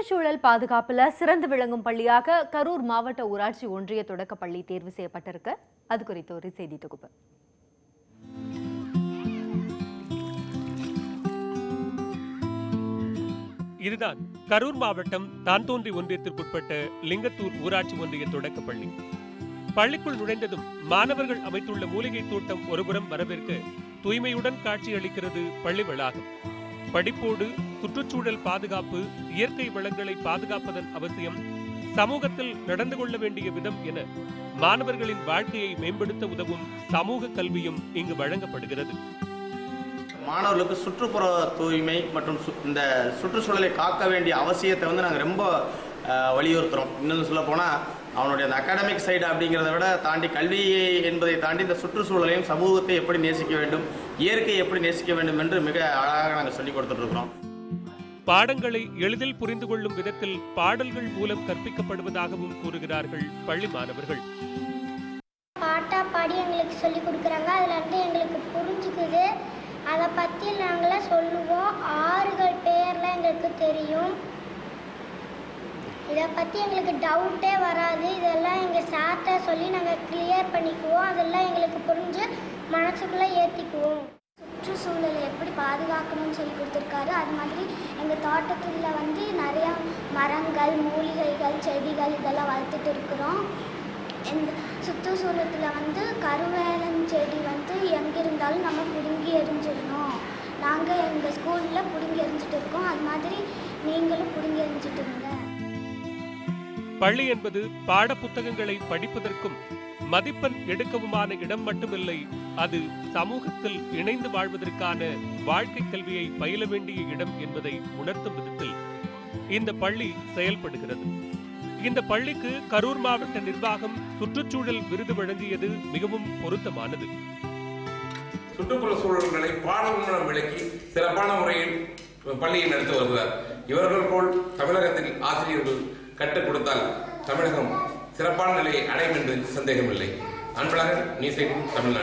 சுற்றுச்சூழல் பாதுகாப்புல சிறந்து விளங்கும் பள்ளியாக கரூர் மாவட்ட ஊராட்சி ஒன்றிய தொடக்க பள்ளி தேர்வு செய்யப்பட்டிருக்கு. அது குறித்த ஒரு செய்தி தொகுப்பு. இதுதான் கரூர் மாவட்டம் தான்தோன்றி ஒன்றியத்திற்குட்பட்ட லிங்கத்தூர் ஊராட்சி ஒன்றிய தொடக்க பள்ளி. பள்ளிக்குள் நுழைந்ததும் மாணவர்கள் அமைத்துள்ள மூலிகை தோட்டம் ஒருபுறம் வரவேற்க தூய்மையுடன் காட்சியளிக்கிறது பள்ளி வளாகம். படிப்போடு சுற்றுச்சூழல் பாதுகாப்பு, இயற்கை வளங்களை பாதுகாப்பதன் அவசியம், சமூகத்தில் நடந்து கொள்ள வேண்டிய விதம் என மாணவர்களின் வாழ்க்கையை மேம்படுத்த உதவும் சமூக கல்வியும் இங்கு வழங்கப்படுகிறது. மாணவர்களுக்கு சுற்றுப்புற தூய்மை மற்றும் இந்த சுற்றுச்சூழலை காக்க வேண்டிய அவசியத்தை நாங்கள் ரொம்ப வலியுறுத்துகிறோம். இன்னும் சொல்ல போனால் அவனுடைய அந்த அகாடமிக் சைடு அப்படிங்கிறத விட தாண்டி கல்வியை என்பதை தாண்டி இந்த சுற்றுச்சூழலையும் சமூகத்தை எப்படி நேசிக்க வேண்டும், இயற்கையை எப்படி நேசிக்க வேண்டும் என்று மிக அழகாக நாங்கள் சொல்லிக் கொடுத்துட்டு இருக்கிறோம். பாடங்களை எளிதில் புரிந்து கொள்ளும் விதத்தில் பாடல்கள் மூலம் கற்பிக்கப்படுவதாகவும் கூறுகிறார்கள் பள்ளி மாணவர்கள். பாட்டா பாடி எங்களுக்கு சொல்லிக் கொடுக்குறாங்க, அதுல இருந்து எங்களுக்கு புரிஞ்சுக்குது. அதை பற்றி நாங்களே சொல்லுவோம். ஆறுகள் பேர்லாம் எங்களுக்கு தெரியும். இதை பற்றி எங்களுக்கு டவுட்டே வராது. இதெல்லாம் எங்கள் சார்ட்ட சொல்லி நாங்கள் கிளியர் பண்ணிக்குவோம். அதெல்லாம் எங்களுக்கு புரிஞ்சு மனசுக்குள்ளே ஏற்றிக்குவோம். சுற்றுச்சூழலை எப்படி பாதுகாக்கணும்னு சொல்லி கொடுத்துருக்காரு. அது மாதிரி எங்கள் தோட்டத்தில் நிறையா மரங்கள், மூலிகைகள், செடிகள் இதெல்லாம் வளர்த்துட்டு இருக்கிறோம். இந்த சுற்றுச்சூழத்தில் கருவேலன் செடி எங்கே இருந்தாலும் நம்ம பிடுங்கி எரிஞ்சிடணும். நாங்கள் எங்கள் ஸ்கூலில் பிடுங்கி எரிஞ்சிட்டு இருக்கோம். அது மாதிரி நீங்களும் பிடுங்கி எரிஞ்சிட்டு இருங்க. பள்ளி என்பது பாட புத்தகங்களை படிப்பதற்கும் மதிப்பெண் எடுக்கவுமான இடம் மட்டுமில்லை, அது சமூகத்தில் இணைந்து வாழ்வதற்கான வாழ்க்கை கல்வியை பயில வேண்டிய இடம் என்பதை உணர்த்தும் விதத்தில் இந்த பள்ளி செயல்படுகிறது. இந்த பள்ளிக்கு கரூர் மாவட்ட நிர்வாகம் சுற்றுச்சூழல் விருது வழங்கியது மிகவும் பொருத்தமானது. சுற்றுப்புற சூழல்களை பாடம் விளக்கி சிறப்பான முறையில் பள்ளியை நடத்தி வருகிறார். இவர்கள் போல் தமிழகத்தில் ஆசிரியர்கள் கற்றுக் கொடுத்தால் தமிழகம் சிறப்பான நிலையை அடையும் என்று சந்தேகமில்லை. அன்பழகன், நியூஸ் 18 தமிழ்நாடு.